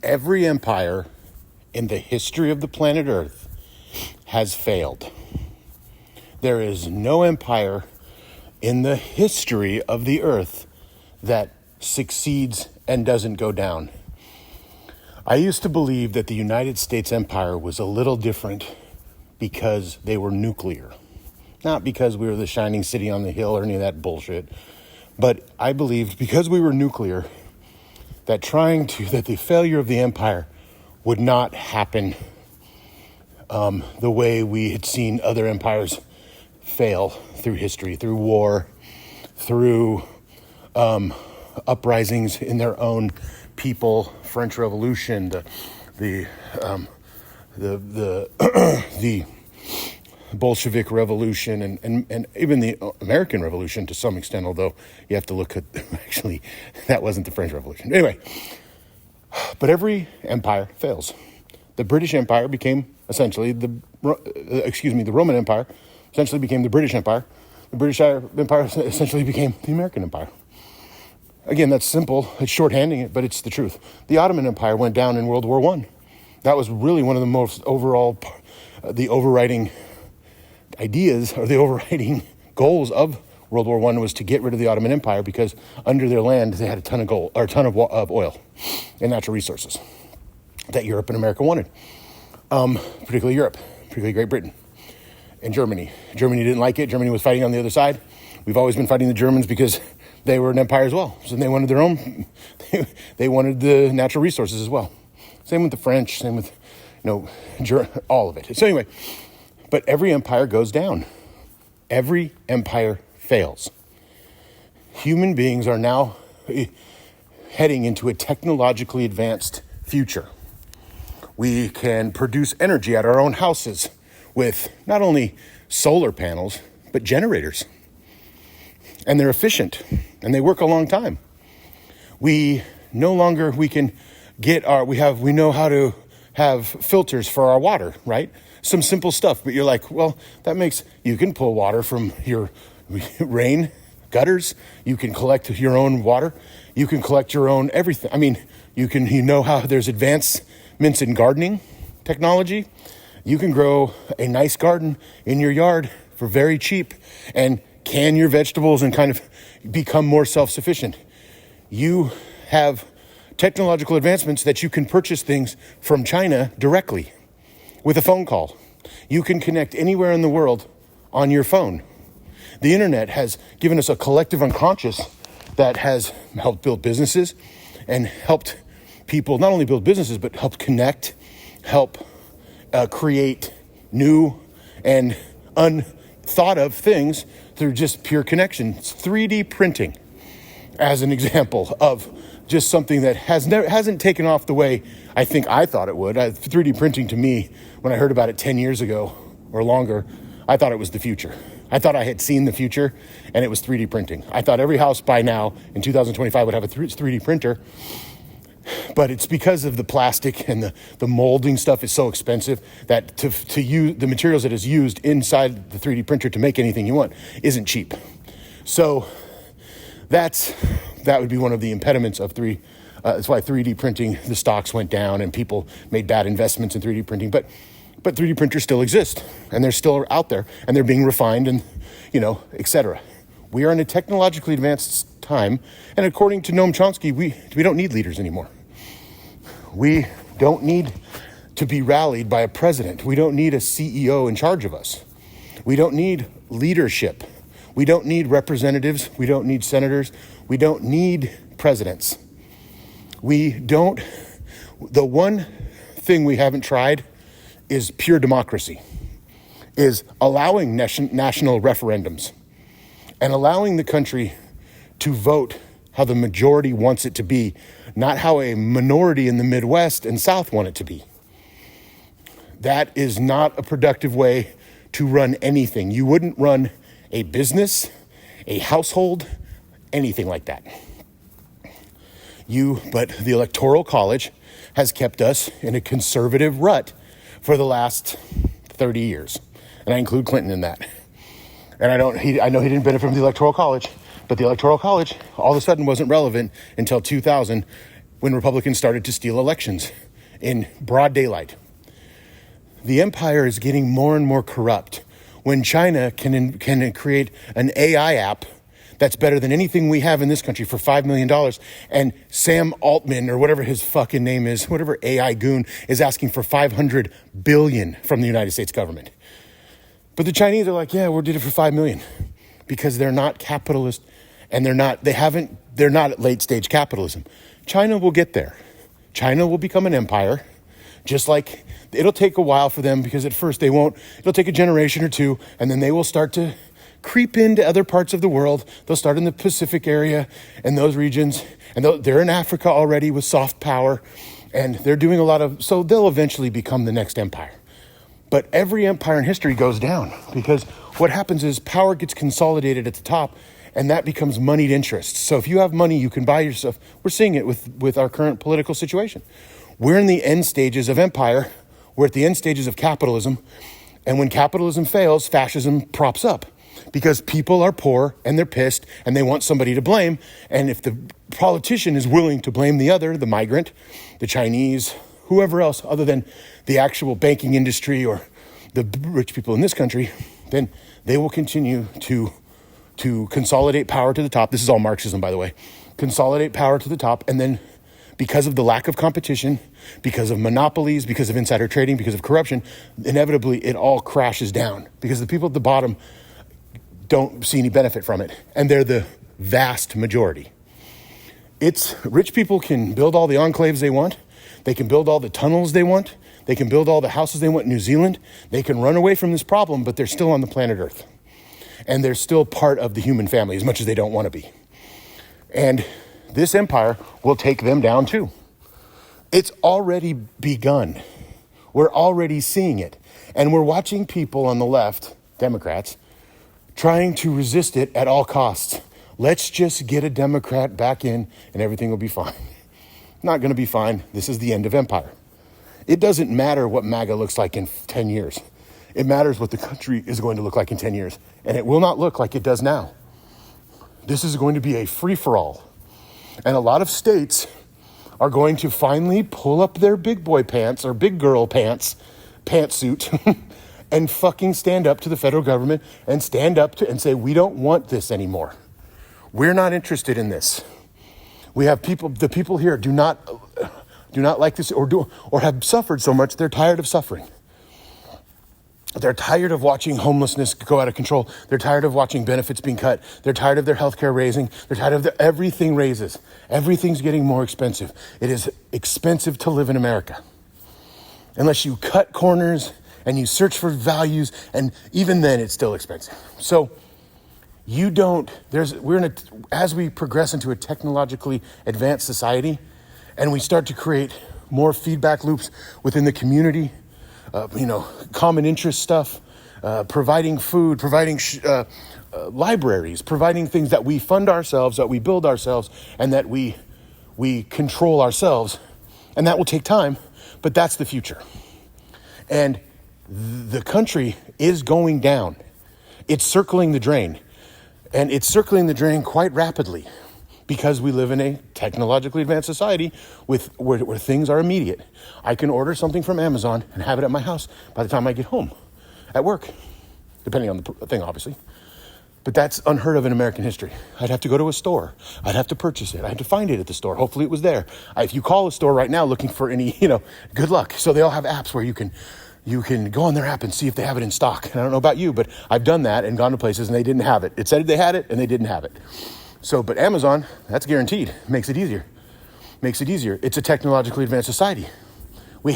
Every empire in the history of the planet Earth has failed. There is no empire in the history of the Earth that succeeds and doesn't go down. I used to believe that the United States Empire was a little different because they were nuclear. Not because we were the shining city on the hill or any of that bullshit. But I believed because we were nuclear that the failure of the empire would not happen the way we had seen other empires fail through history, through war, through uprisings in their own people, French Revolution, the Bolshevik Revolution, and even the American Revolution to some extent, although you have to look at, actually, that wasn't the French Revolution. Anyway, but every empire fails. The British Empire became essentially the Roman Empire essentially became the British Empire. The British Empire essentially became the American Empire. Again, that's simple. It's shorthanding it, but it's the truth. The Ottoman Empire went down in World War I. That was really one of the most the overriding ideas or the overriding goals of World War I was to get rid of the Ottoman Empire because under their land they had a ton of gold or a ton of oil and natural resources that Europe and America wanted, particularly Europe, particularly Great Britain and Germany. Germany didn't like it. Germany was fighting on the other side. We've always been fighting the Germans because they were an empire as well. So they wanted their own. They wanted the natural resources as well. Same with the French. Same with all of it. So anyway. But every empire goes down. Every empire fails. Human beings are now heading into a technologically advanced future. We can produce energy at our own houses with not only solar panels, but generators. And they're efficient and they work a long time. We know how to have filters for our water, right? Some simple stuff, but you're like, well, you can pull water from your rain gutters. You can collect your own water. You can collect your own everything. I mean, how there's advancements in gardening technology. You can grow a nice garden in your yard for very cheap and can your vegetables and kind of become more self-sufficient. You have technological advancements that you can purchase things from China directly with a phone call. You can connect anywhere in the world on your phone. The internet has given us a collective unconscious that has helped build businesses and helped people not only build businesses, but help connect, help create new and unthought of things through just pure connection. It's 3D printing as an example of just something that hasn't taken off the way I think I thought it would. 3D printing to me, when I heard about it 10 years ago or longer, I thought it was the future. I thought I had seen the future and it was 3D printing. I thought every house by now in 2025 would have a 3D printer, but it's because of the plastic and the molding stuff is so expensive that to use the materials that is used inside the 3D printer to make anything you want isn't cheap. So that would be one of the impediments of that's why 3D printing, the stocks went down and people made bad investments in 3D printing. But 3D printers still exist and they're still out there and they're being refined and, etc. We are in a technologically advanced time. And according to Noam Chomsky, we don't need leaders anymore. We don't need to be rallied by a president. We don't need a CEO in charge of us. We don't need leadership. We don't need representatives. We don't need senators. We don't need presidents. The one thing we haven't tried is pure democracy, is allowing national referendums and allowing the country to vote how the majority wants it to be, not how a minority in the Midwest and South want it to be. That is not a productive way to run anything. You wouldn't run a business, a household, anything like that. But the Electoral College has kept us in a conservative rut for the last 30 years. And I include Clinton in that. And I know he didn't benefit from the Electoral College, but the Electoral College all of a sudden wasn't relevant until 2000 when Republicans started to steal elections in broad daylight. The empire is getting more and more corrupt. When China can create an AI app that's better than anything we have in this country for $5 million, and Sam Altman, or whatever his fucking name is, whatever AI goon, is asking for $500 billion from the United States government. But the Chinese are like, yeah, we'll do it for $5 million, because they're not capitalist, and they're not at late stage capitalism. China will get there. China will become an empire, just like it'll take a while for them, because at first they won't. It'll take a generation or two, and then they will start to creep into other parts of the world. They'll start in the Pacific area and those regions, and they're in Africa already with soft power, and they're doing so they'll eventually become the next empire. But every empire in history goes down, because what happens is power gets consolidated at the top, and that becomes moneyed interests. So if you have money, you can buy yourself. We're seeing it with our current political situation. We're in the end stages of empire. We're at the end stages of capitalism. And when capitalism fails, fascism props up, because people are poor and they're pissed and they want somebody to blame. And if the politician is willing to blame the other, the migrant, the Chinese, whoever else other than the actual banking industry or the rich people in this country, then they will continue to consolidate power to the top. This is all Marxism, by the way. Consolidate power to the top, and then because of the lack of competition, because of monopolies, because of insider trading, because of corruption, inevitably it all crashes down, because the people at the bottom don't see any benefit from it, and they're the vast majority. Rich people can build all the enclaves they want. They can build all the tunnels they want. They can build all the houses they want in New Zealand. They can run away from this problem, but they're still on the planet Earth. And they're still part of the human family, as much as they don't want to be. And this empire will take them down too. It's already begun. We're already seeing it. And we're watching people on the left, Democrats, trying to resist it at all costs. Let's just get a Democrat back in and everything will be fine. Not going to be fine. This is the end of empire. It doesn't matter what MAGA looks like in 10 years. It matters what the country is going to look like in 10 years. And it will not look like it does now. This is going to be a free-for-all. And a lot of states are going to finally pull up their big boy pants or big girl pants, pantsuit, and fucking stand up to the federal government and stand up to and say, we don't want this anymore. We're not interested in this. We have the people here do not like this or have suffered so much, they're tired of suffering. They're tired of watching homelessness go out of control. They're tired of watching benefits being cut. They're tired of their healthcare raising. They're tired of everything raises. Everything's getting more expensive. It is expensive to live in America. Unless you cut corners and you search for values, and even then it's still expensive. So as we progress into a technologically advanced society and we start to create more feedback loops within the community, common interest stuff, providing food, providing libraries, providing things that we fund ourselves, that we build ourselves, and that we control ourselves. And that will take time, but that's the future. And the country is going down. It's circling the drain. And it's circling the drain quite rapidly, because we live in a technologically advanced society where things are immediate. I can order something from Amazon and have it at my house by the time I get home at work, depending on the thing, obviously. But that's unheard of in American history. I'd have to go to a store. I'd have to purchase it. I had to find it at the store. Hopefully it was there. If you call a store right now looking for any, good luck. So they all have apps where you can go on their app and see if they have it in stock. And I don't know about you, but I've done that and gone to places and they didn't have it. It said they had it and they didn't have it. But Amazon, that's guaranteed. Makes it easier. It's a technologically advanced society. We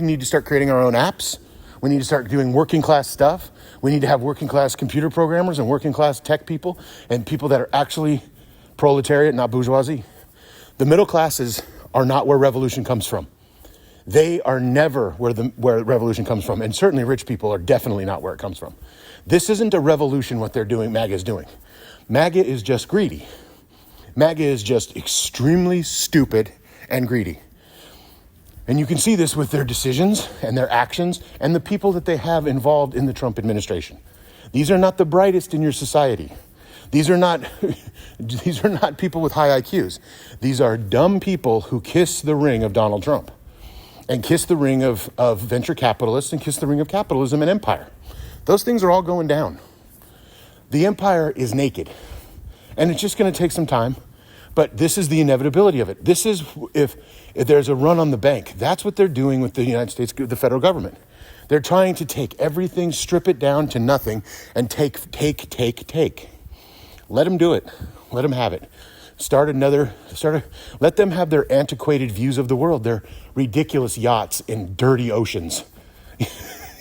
need to start creating our own apps. We need to start doing working class stuff. We need to have working class computer programmers and working class tech people and people that are actually proletariat, not bourgeoisie. The middle classes are not where revolution comes from. They are never where revolution comes from. And certainly rich people are definitely not where it comes from. This isn't a revolution, what they're doing, MAGA is doing. MAGA is just greedy. MAGA is just extremely stupid and greedy. And you can see this with their decisions and their actions and the people that they have involved in the Trump administration. These are not the brightest in your society. These are not these are not people with high IQs. These are dumb people who kiss the ring of Donald Trump and kiss the ring of venture capitalists and kiss the ring of capitalism and empire. Those things are all going down. The empire is naked, and it's just going to take some time, but this is the inevitability of it. This is if there's a run on the bank. That's what they're doing with the United States, the federal government. They're trying to take everything, strip it down to nothing, and take. Let them do it. Let them have it. Let them have their antiquated views of the world, their ridiculous yachts in dirty oceans.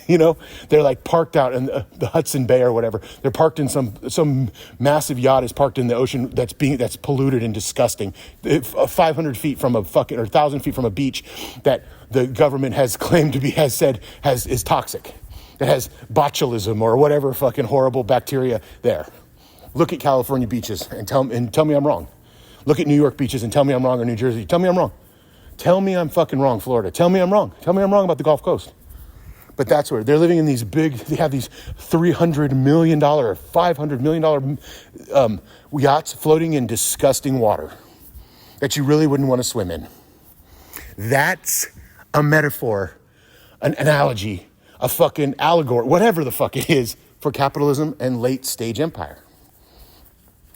You know, they're like parked out in the Hudson Bay or whatever. They're parked in some massive yacht is parked in the ocean that's polluted and disgusting. 500 feet from or 1,000 feet from a beach that the government has claimed to be, is toxic. It has botulism or whatever fucking horrible bacteria there. Look at California beaches and tell me I'm wrong. Look at New York beaches and tell me I'm wrong, or New Jersey. Tell me I'm wrong. Tell me I'm fucking wrong, Florida. Tell me I'm wrong. Tell me I'm wrong about the Gulf Coast. But that's where they're living in they have these $300 million or $500 million yachts floating in disgusting water that you really wouldn't want to swim in. That's a metaphor, an analogy, a fucking allegory, whatever the fuck it is, for capitalism and late stage empire,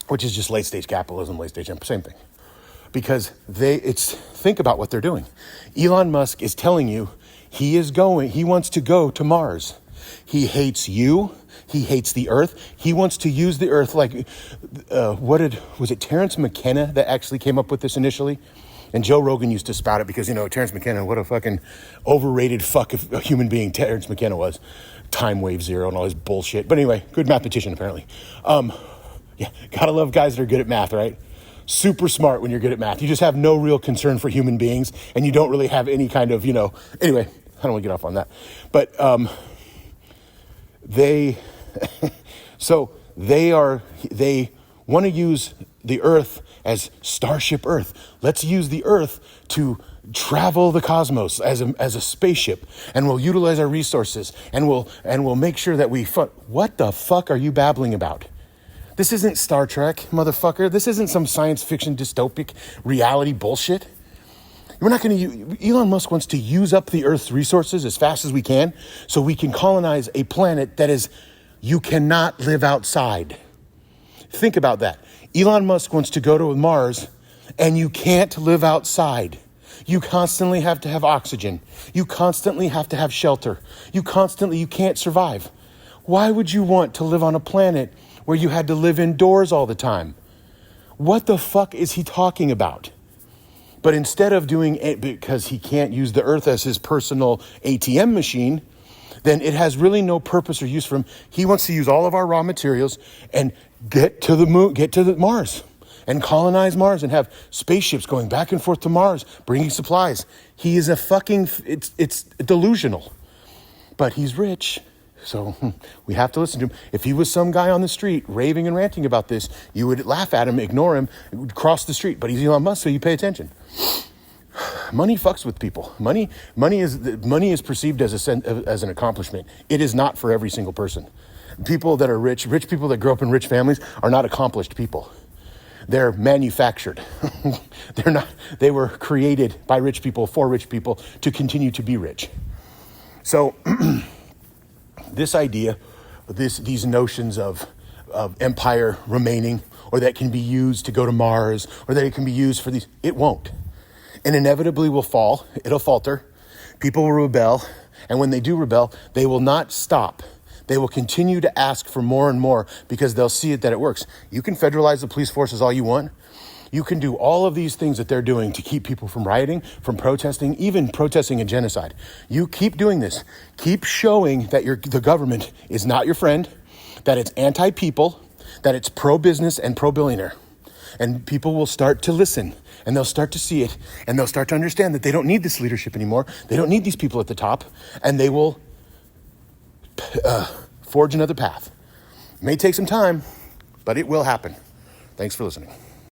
which is just late stage capitalism, late stage empire, same thing. Because think about what they're doing. Elon Musk is telling you he wants to go to Mars. He hates you. He hates the Earth. He wants to use the Earth like, was it Terence McKenna that actually came up with this initially? And Joe Rogan used to spout it because, Terence McKenna, what a fucking overrated fuck of a human being Terence McKenna was. Time wave zero and all his bullshit. But anyway, good mathematician apparently. Yeah, gotta love guys that are good at math, right? Super smart when you're good at math. You just have no real concern for human beings, and you don't really have any kind of, anyway, I don't want to get off on that. But they want to use the Earth as Starship Earth. Let's use the Earth to travel the cosmos as a spaceship, and we'll utilize our resources, and we'll make sure that what the fuck are you babbling about? This isn't Star Trek, motherfucker. This isn't some science fiction dystopic reality bullshit. Elon Musk wants to use up the Earth's resources as fast as we can so we can colonize a planet that you cannot live outside. Think about that. Elon Musk wants to go to Mars and you can't live outside. You constantly have to have oxygen. You constantly have to have shelter. You can't survive. Why would you want to live on a planet where you had to live indoors all the time? What the fuck is he talking about? But instead of doing it because he can't use the Earth as his personal ATM machine, then it has really no purpose or use for him. He wants to use all of our raw materials and get to the moon, get to Mars and colonize Mars and have spaceships going back and forth to Mars, bringing supplies. He is it's delusional, but he's rich. So we have to listen to him. If he was some guy on the street raving and ranting about this, you would laugh at him, ignore him, cross the street. But he's Elon Musk, so you pay attention. Money fucks with people. Money is perceived as an accomplishment. It is not for every single person. People that are rich people that grow up in rich families are not accomplished people. They're manufactured. They were created by rich people for rich people to continue to be rich. So this idea, these notions of empire remaining, or that can be used to go to Mars, or that it can be used for these, it won't. And inevitably will fall. It'll falter. People will rebel. And when they do rebel, they will not stop. They will continue to ask for more and more because they'll see that it works. You can federalize the police forces all you want. You can do all of these things that they're doing to keep people from rioting, from protesting, even protesting a genocide. You keep doing this. Keep showing that the government is not your friend, that it's anti-people, that it's pro-business and pro-billionaire. And people will start to listen, and they'll start to see it, and they'll start to understand that they don't need this leadership anymore. They don't need these people at the top, and they will forge another path. It may take some time, but it will happen. Thanks for listening.